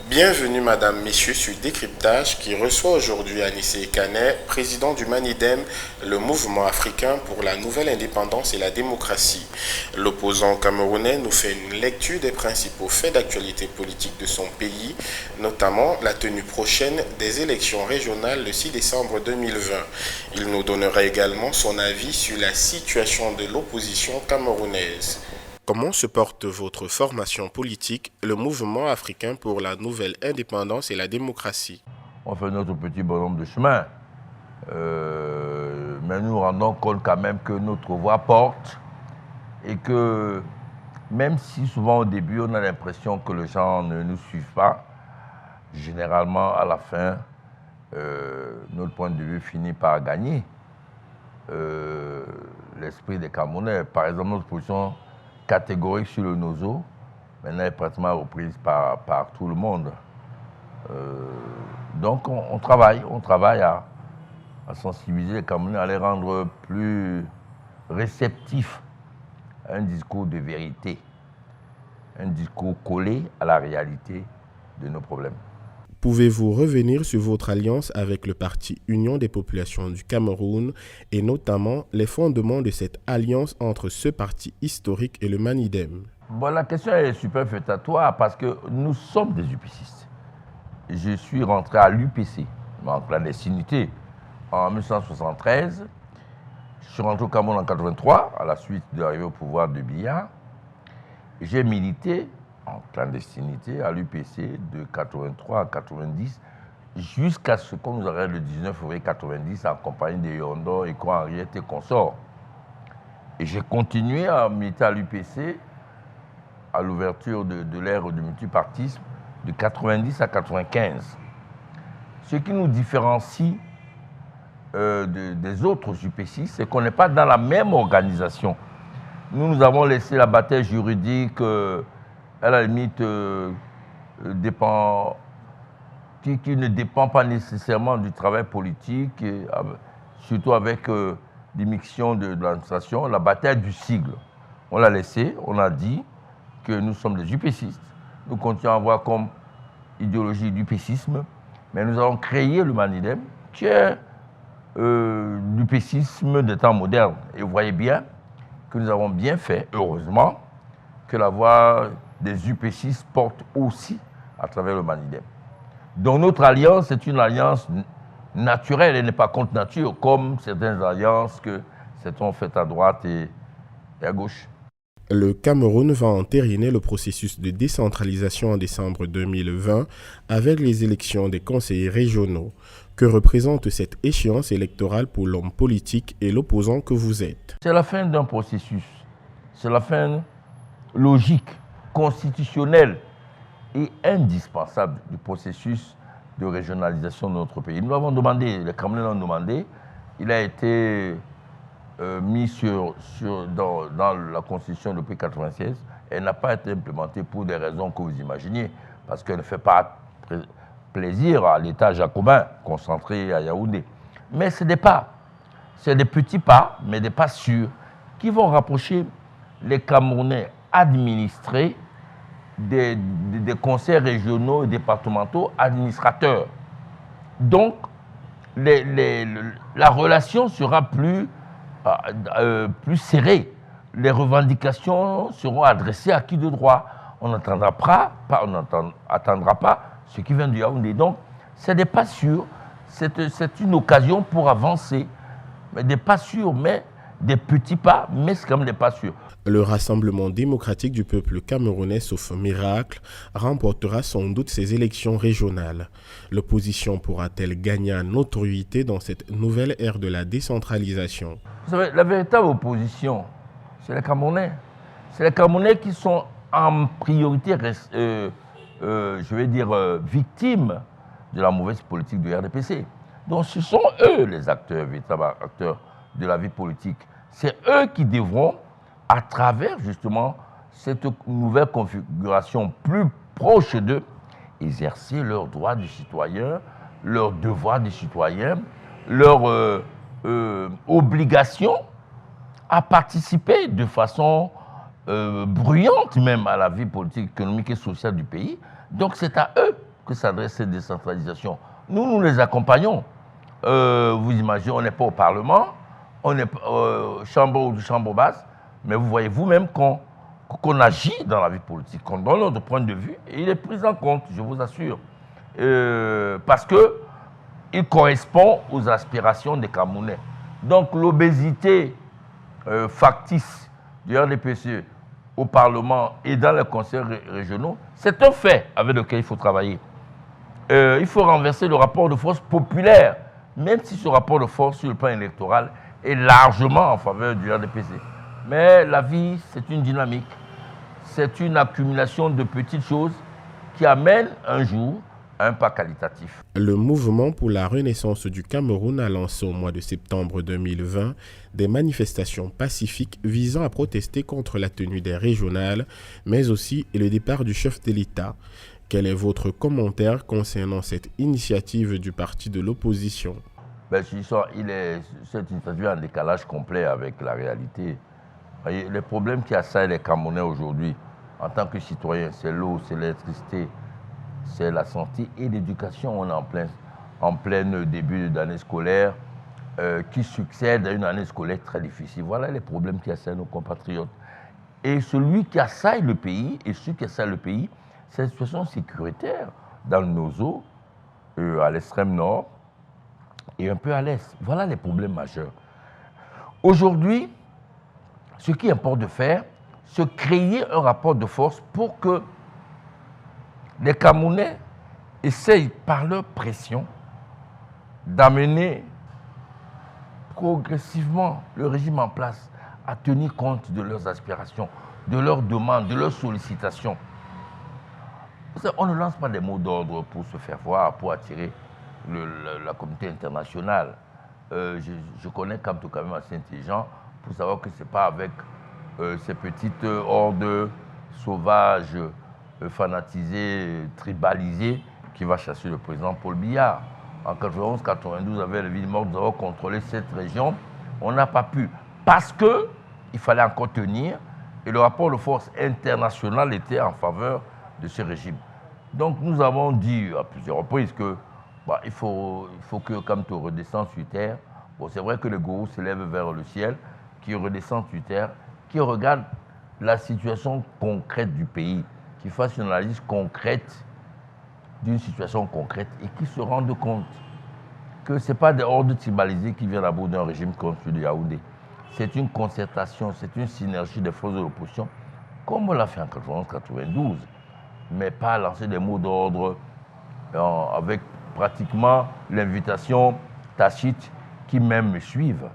Bienvenue Madame, Messieurs sur Décryptage qui reçoit aujourd'hui Anissé Kané, président du MANIDEM, le mouvement africain pour la nouvelle indépendance et la démocratie. L'opposant camerounais nous fait une lecture des principaux faits d'actualité politique de son pays, notamment la tenue prochaine des élections régionales le 6 décembre 2020. Il nous donnera également son avis sur la situation de l'opposition camerounaise. Comment se porte votre formation politique, le mouvement africain pour la nouvelle indépendance et la démocratie? On fait notre petit bonhomme de chemin, mais nous rendons compte quand même que notre voix porte et que même si souvent au début on a l'impression que les gens ne nous suivent pas, généralement à la fin, notre point de vue finit par gagner l'esprit des Camerounais. Par exemple, notre position catégorique sur le Nozo, maintenant est pratiquement reprise par tout le monde. Donc on travaille à sensibiliser les Camerounais, à les rendre plus réceptifs à un discours de vérité, un discours collé à la réalité de nos problèmes. Pouvez-vous revenir sur votre alliance avec le parti Union des populations du Cameroun et notamment les fondements de cette alliance entre ce parti historique et le MANIDEM? Bon, la question est superfétatoire parce que nous sommes des UPCistes. Je suis rentré à l'UPC, en clandestinité, en 1973. Je suis rentré au Cameroun en 1983, à la suite de l'arrivée au pouvoir de Biya. J'ai milité en clandestinité à l'UPC de 1983 à 1990, jusqu'à ce qu'on nous arrête le 19 février 1990 en compagnie de Yondo, Eko Henriette et consorts. Et j'ai continué à militer à l'UPC à l'ouverture de l'ère du multipartisme de 1990 à 1995. Ce qui nous différencie des autres UPC, c'est qu'on n'est pas dans la même organisation. Nous avons laissé la bataille juridique à la limite, qui ne dépend pas nécessairement du travail politique, et, surtout avec l'immixtion de l'administration, la bataille du sigle. On l'a laissé, on a dit que nous sommes des UPCistes. Nous continuons à voir comme idéologie l'UPCisme, mais nous avons créé le MANIDEM, qui est l'UPCisme des temps modernes. Et vous voyez bien que nous avons bien fait, heureusement, que la voix des UPCistes porte aussi à travers le MANIDEM. Donc notre alliance est une alliance naturelle, elle n'est pas contre nature, comme certaines alliances que certains ont faites à droite et à gauche. Le Cameroun va entériner le processus de décentralisation en décembre 2020 avec les élections des conseillers régionaux. Que représente cette échéance électorale pour l'homme politique et l'opposant que vous êtes? C'est la fin d'un processus, c'est la fin logique, constitutionnelle et indispensable du processus de régionalisation de notre pays. Nous l'avons demandé, les Camerounais l'ont demandé, il a été mis dans la Constitution depuis 1996, elle n'a pas été implémentée pour des raisons que vous imaginez, parce qu'elle ne fait pas plaisir à l'État jacobin concentré à Yaoundé. Mais c'est des pas, c'est des petits pas, mais des pas sûrs, qui vont rapprocher les Camerounais administrés des conseils régionaux et départementaux administrateurs. Donc, la relation sera plus serrée. Les revendications seront adressées à qui de droit. On n'attendra pas ce qui vient du Yaoundé. Donc, c'est des pas sûrs. C'est une occasion pour avancer. Mais des pas sûrs, mais des petits pas, mais c'est quand même des pas sûrs. Le Rassemblement démocratique du peuple camerounais, sauf miracle, remportera sans doute ces élections régionales. L'opposition pourra-t-elle gagner en notoriété dans cette nouvelle ère de la décentralisation? Vous savez, la véritable opposition, c'est les Camerounais. C'est les Camerounais qui sont en priorité, victimes de la mauvaise politique du RDPC. Donc ce sont eux les acteurs, véritables acteurs de la vie politique. C'est eux qui devront, à travers justement cette nouvelle configuration plus proche d'eux, exercer leurs droits de citoyens, leurs devoirs de citoyens, leur obligation à participer de façon bruyante même à la vie politique, économique et sociale du pays, Donc c'est à eux que s'adresse cette décentralisation. Nous, nous les accompagnons. Vous imaginez, on n'est pas au Parlement, on est chambre ou chambre basse, mais vous voyez vous-même qu'on agit dans la vie politique, qu'on donne notre point de vue, et il est pris en compte, je vous assure. Parce qu'il correspond aux aspirations des Camerounais. Donc l'obésité factice du RDPC au Parlement et dans les conseils régionaux, c'est un fait avec lequel il faut travailler. Il faut renverser le rapport de force populaire, même si ce rapport de force sur le plan électoral est largement en faveur du RDPC. Mais la vie, c'est une dynamique. C'est une accumulation de petites choses qui amènent un jour à un pas qualitatif. Le mouvement pour la renaissance du Cameroun a lancé au mois de septembre 2020 des manifestations pacifiques visant à protester contre la tenue des régionales, mais aussi le départ du chef de l'État. Quel est votre commentaire concernant cette initiative du parti de l'opposition? Cette initiative est en décalage complet avec la réalité. Les problèmes qui assaillent les Camerounais aujourd'hui, en tant que citoyens, c'est l'eau, c'est l'électricité, c'est la santé et l'éducation. On est en plein début d'année scolaire qui succède à une année scolaire très difficile. Voilà les problèmes qui assaillent nos compatriotes. Et celui qui assaille le pays, c'est la situation sécuritaire dans nos eaux, à l'extrême nord et un peu à l'est. Voilà les problèmes majeurs. Aujourd'hui, ce qui importe de faire, c'est créer un rapport de force pour que les Camerounais essayent par leur pression d'amener progressivement le régime en place à tenir compte de leurs aspirations, de leurs demandes, de leurs sollicitations. On ne lance pas des mots d'ordre pour se faire voir, pour attirer la communauté internationale. Je connais Kamto quand même assez intelligent pour savoir que ce n'est pas avec ces petites hordes sauvages, fanatisées, tribalisées, qui va chasser le président Paul Biya. En 91-92, avec le Villemort, nous avons contrôlé cette région. On n'a pas pu, parce qu'il fallait encore tenir, et le rapport de force international était en faveur de ce régime. Donc nous avons dit à plusieurs reprises que il faut que Kamto redescende sur terre. Bon, c'est vrai que le gourou s'élève vers le ciel, qui redescend sur terre, qui regarde la situation concrète du pays, qui fasse une analyse concrète d'une situation concrète et qui se rende compte que ce n'est pas des hordes tribalisées qui viennent à bout d'un régime comme celui de Yaoundé. C'est une concertation, c'est une synergie des forces de l'opposition, comme on l'a fait en 91-92, mais pas lancer des mots d'ordre avec pratiquement l'invitation tacite qui même me suivent.